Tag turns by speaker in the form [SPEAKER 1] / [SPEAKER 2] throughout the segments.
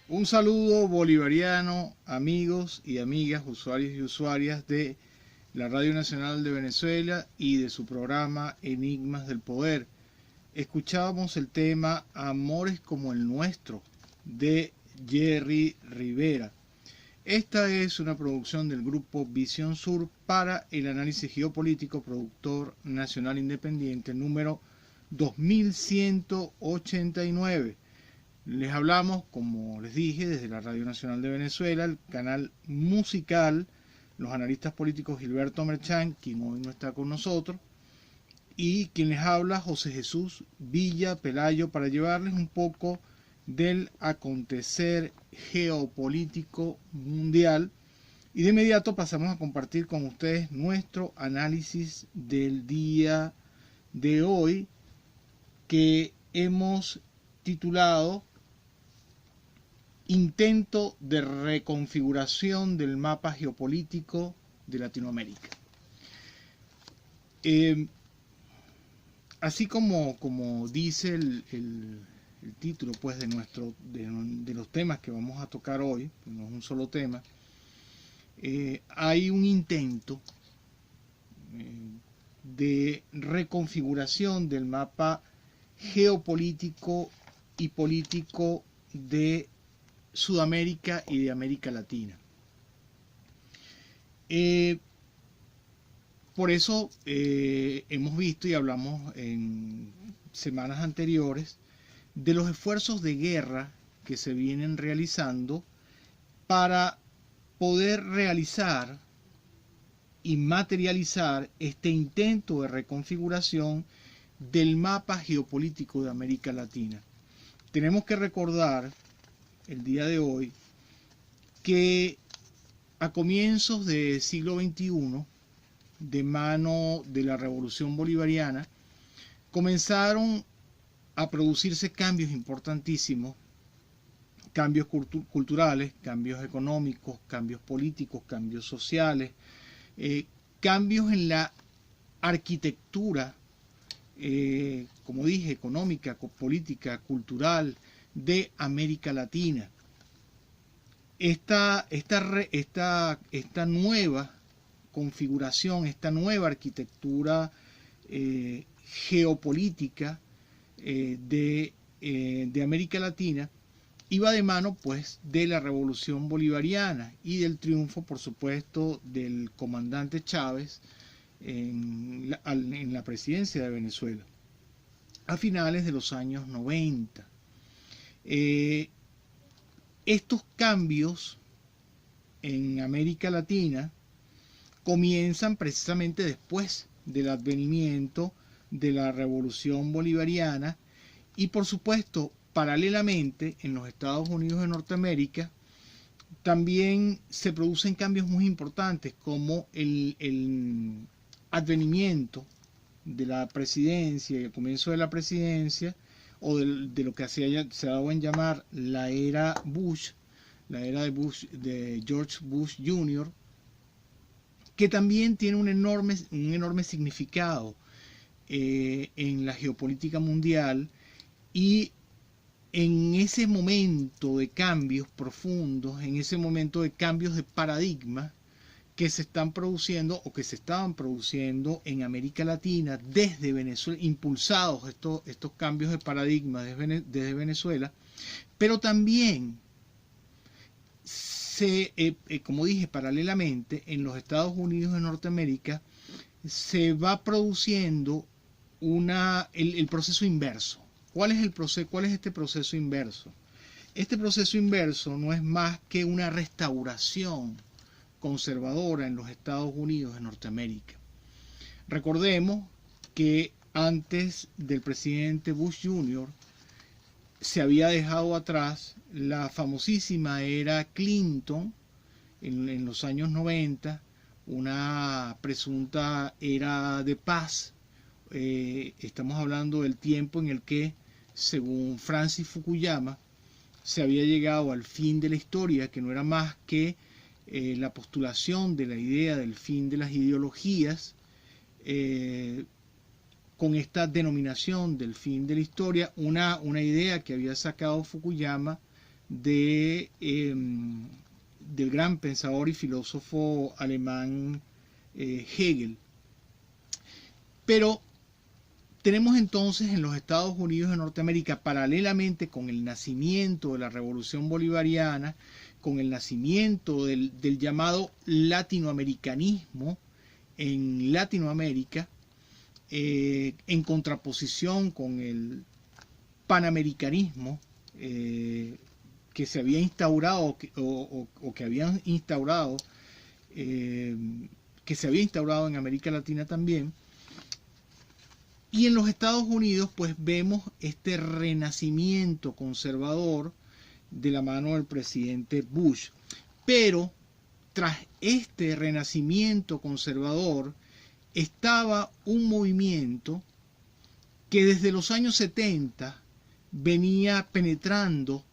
[SPEAKER 1] Un saludo bolivariano, amigos y amigas, usuarios y usuarias de la Radio Nacional de Venezuela y de su programa Enigmas del Poder. Escuchábamos el tema Amores como el nuestro de Jerry Rivera. Esta es una producción del grupo Visión Sur para el análisis geopolítico, productor nacional independiente número 2189. Les hablamos, como les dije, desde la Radio Nacional de Venezuela, el canal musical, los analistas políticos Gilberto Merchán, quien hoy no está con nosotros, y quien les habla, José Jesús Villa Pelayo, para llevarles un poco del acontecer geopolítico mundial. Y de inmediato pasamos a compartir con ustedes nuestro análisis del día de hoy, que hemos titulado Intento de reconfiguración del mapa geopolítico de Latinoamérica. Así como dice el título pues, de los temas que vamos a tocar hoy, no es un solo tema, hay un intento de reconfiguración del mapa geopolítico y político de Sudamérica y de América Latina. Por eso hemos visto y hablamos en semanas anteriores de los esfuerzos de guerra que se vienen realizando para poder realizar y materializar este intento de reconfiguración del mapa geopolítico de América Latina. Tenemos que recordar el día de hoy que a comienzos del siglo XXI, de mano de la Revolución Bolivariana, comenzaron a producirse cambios importantísimos, cambios culturales, cambios económicos, cambios políticos, cambios sociales, cambios en la arquitectura, como dije, económica, política, cultural de América Latina. Esta nueva configuración, esta nueva arquitectura geopolítica de América Latina iba de mano pues de la Revolución Bolivariana y del triunfo, por supuesto, del comandante Chávez en la presidencia de Venezuela a finales de los años 90. Estos cambios en América Latina comienzan precisamente después del advenimiento de la Revolución Bolivariana y, por supuesto, paralelamente en los Estados Unidos de Norteamérica también se producen cambios muy importantes, como el advenimiento de la presidencia y el comienzo de la presidencia, o de lo que se ha dado en llamar la era Bush, la era de George Bush Jr., que también tiene un enorme significado en la geopolítica mundial. Y en ese momento de cambios profundos, en ese momento de cambios de paradigma que se están produciendo o que se estaban produciendo en América Latina desde Venezuela, impulsados estos cambios de paradigma desde Venezuela, pero también como dije, paralelamente en los Estados Unidos de Norteamérica se va produciendo el proceso inverso. ¿Cuál es este proceso inverso? Este proceso inverso no es más que una restauración conservadora en los Estados Unidos de Norteamérica. Recordemos que antes del presidente Bush Jr. se había dejado atrás la famosísima era Clinton en los años 90, una presunta era de paz. Estamos hablando del tiempo en el que, según Francis Fukuyama, se había llegado al fin de la historia, que no era más que la postulación de la idea del fin de las ideologías, con esta denominación del fin de la historia, una idea que había sacado Fukuyama del gran pensador y filósofo alemán Hegel. Pero tenemos entonces en los Estados Unidos de Norteamérica, paralelamente con el nacimiento de la Revolución Bolivariana, con el nacimiento del llamado latinoamericanismo en Latinoamérica, en contraposición con el panamericanismo que se había instaurado que habían instaurado que se había instaurado en América Latina también. Y en los Estados Unidos pues vemos este renacimiento conservador de la mano del presidente Bush. Pero tras este renacimiento conservador estaba un movimiento que desde los años 70 venía penetrando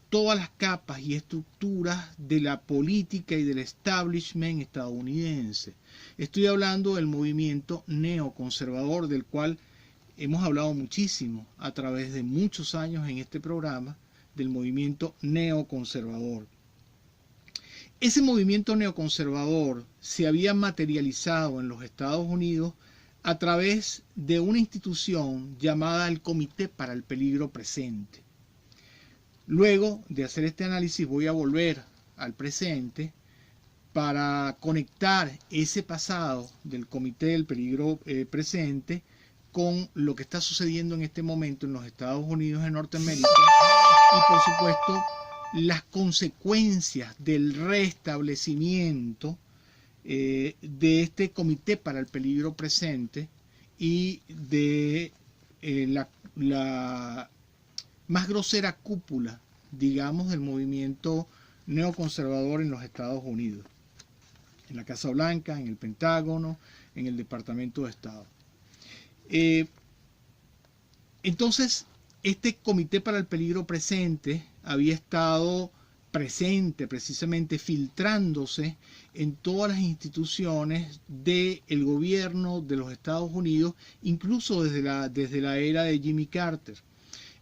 [SPEAKER 1] todas las capas y estructuras de la política y del establishment estadounidense. Estoy hablando del movimiento neoconservador, del cual hemos hablado muchísimo a través de muchos años en este programa, del movimiento neoconservador. Ese movimiento neoconservador se había materializado en los Estados Unidos a través de una institución llamada el Comité para el Peligro Presente. Luego de hacer este análisis voy a volver al presente para conectar ese pasado del Comité del Peligro Presente con lo que está sucediendo en este momento en los Estados Unidos de Norteamérica y por supuesto las consecuencias del restablecimiento de este Comité para el Peligro Presente y de la más grosera cúpula, digamos, del movimiento neoconservador en los Estados Unidos, en la Casa Blanca, en el Pentágono, en el Departamento de Estado. Entonces, este Comité para el Peligro Presente había estado presente, precisamente filtrándose en todas las instituciones del gobierno de los Estados Unidos, incluso desde la era de Jimmy Carter.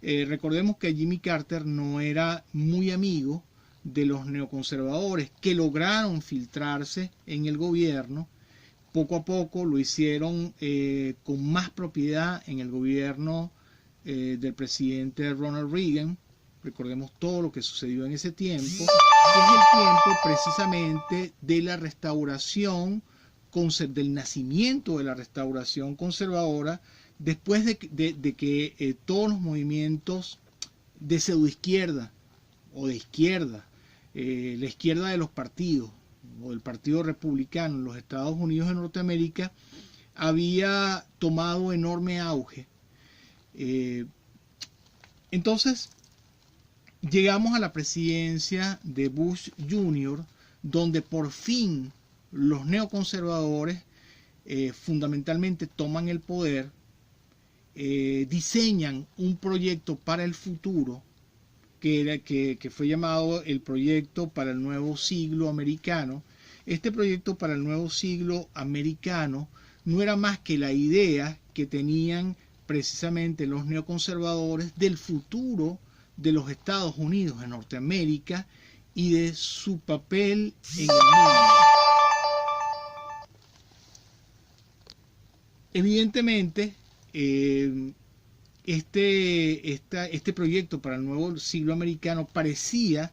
[SPEAKER 1] Recordemos que Jimmy Carter no era muy amigo de los neoconservadores que lograron filtrarse en el gobierno. Poco a poco lo hicieron con más propiedad en el gobierno del presidente Ronald Reagan. Recordemos todo lo que sucedió en ese tiempo, que es el tiempo precisamente de la restauración, del nacimiento de la restauración conservadora, después de que todos los movimientos de pseudoizquierda o de izquierda, la izquierda de los partidos o del Partido Republicano en los Estados Unidos de Norteamérica había tomado enorme auge. Entonces llegamos a la presidencia de Bush Jr., donde por fin los neoconservadores fundamentalmente toman el poder, diseñan un proyecto para el futuro que fue llamado el Proyecto para el Nuevo Siglo Americano. Este proyecto para el Nuevo Siglo Americano no era más que la idea que tenían precisamente los neoconservadores del futuro de los Estados Unidos de Norteamérica y de su papel en el mundo. Evidentemente, este proyecto para el nuevo siglo americano parecía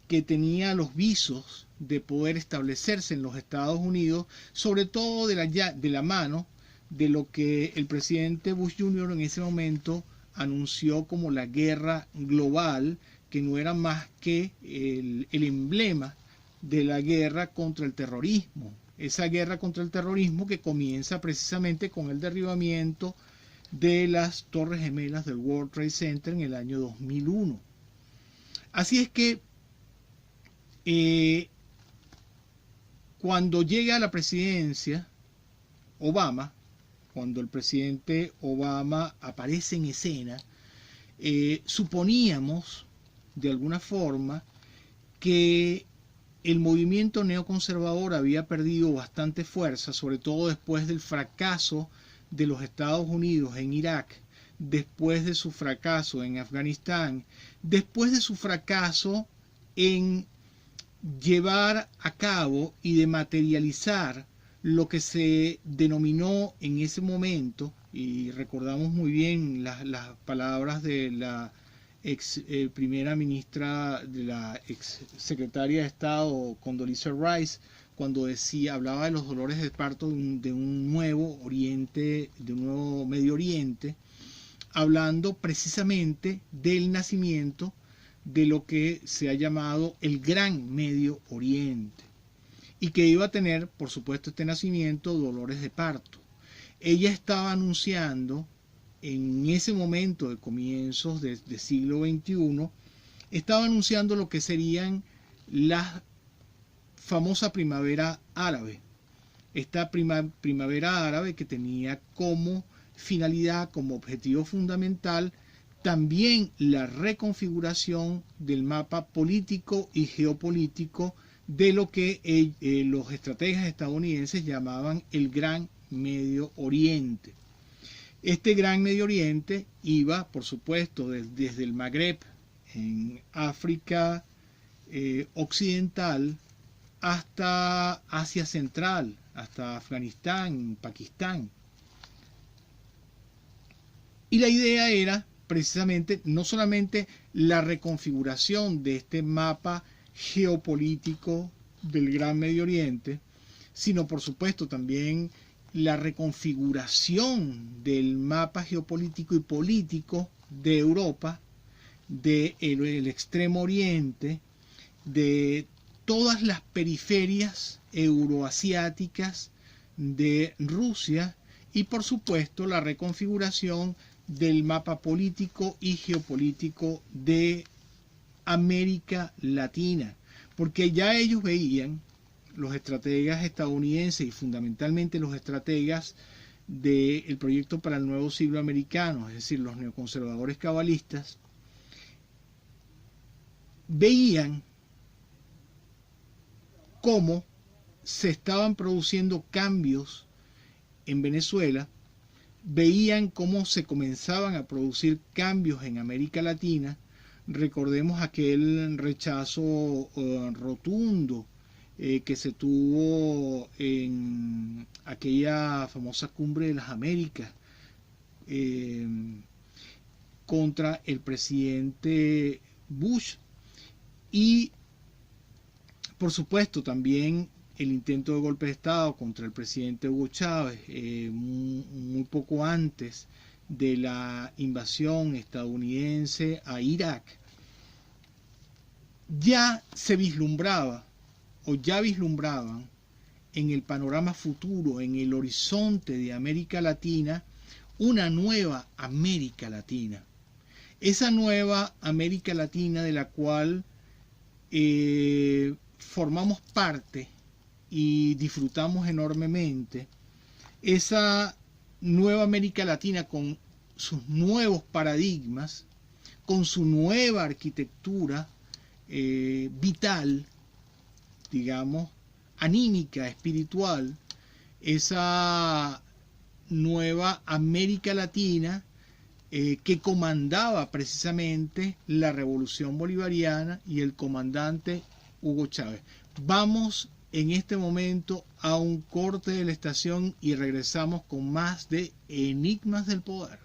[SPEAKER 1] que tenía los visos de poder establecerse en los Estados Unidos, sobre todo de la mano de lo que el presidente Bush Jr. en ese momento anunció como la guerra global, que no era más que el emblema de la guerra contra el terrorismo. Esa guerra contra el terrorismo que comienza precisamente con el derribamiento de las Torres Gemelas del World Trade Center en el año 2001. Así es que cuando llega a la presidencia Obama, cuando el presidente Obama aparece en escena, suponíamos de alguna forma que el movimiento neoconservador había perdido bastante fuerza, sobre todo después del fracaso de los Estados Unidos en Irak, después de su fracaso en Afganistán, después de su fracaso en llevar a cabo y de materializar lo que se denominó en ese momento, y recordamos muy bien las palabras de la ex primera ministra, de la ex secretaria de Estado Condoleezza Rice, cuando hablaba de los dolores de parto de un nuevo Oriente, de un nuevo Medio Oriente, hablando precisamente del nacimiento de lo que se ha llamado el Gran Medio Oriente, y que iba a tener, por supuesto, este nacimiento, dolores de parto. Ella estaba anunciando en ese momento de comienzos del siglo XXI, estaba anunciando lo que serían la famosa primavera árabe. Esta primavera árabe que tenía como finalidad, como objetivo fundamental, también la reconfiguración del mapa político y geopolítico de lo que los estrategas estadounidenses llamaban el Gran Medio Oriente. Este Gran Medio Oriente iba, por supuesto, desde el Magreb, en África occidental, hasta Asia Central, hasta Afganistán, Pakistán. Y la idea era precisamente no solamente la reconfiguración de este mapa geopolítico del Gran Medio Oriente, sino por supuesto también la reconfiguración del mapa geopolítico y político de Europa, del Extremo Oriente, de todas las periferias euroasiáticas de Rusia, y por supuesto la reconfiguración del mapa político y geopolítico de América Latina, porque ya ellos veían, los estrategas estadounidenses y fundamentalmente los estrategas del proyecto para el nuevo siglo americano, es decir, los neoconservadores cabalistas, veían cómo se estaban produciendo cambios en Venezuela, veían cómo se comenzaban a producir cambios en América Latina. Recordemos aquel rechazo rotundo que se tuvo en aquella famosa cumbre de las Américas contra el presidente Bush, y por supuesto también el intento de golpe de Estado contra el presidente Hugo Chávez muy poco antes de la invasión estadounidense a Irak. Ya se vislumbraba, o ya vislumbraban, en el panorama futuro, en el horizonte de América Latina, una nueva América Latina. Esa nueva América Latina de la cual formamos parte y disfrutamos enormemente, esa nueva América Latina con sus nuevos paradigmas, con su nueva arquitectura vital, digamos, anímica, espiritual, esa nueva América Latina que comandaba precisamente la revolución bolivariana y el comandante Hugo Chávez. Vamos en este momento a un corte de la estación y regresamos con más de Enigmas del Poder.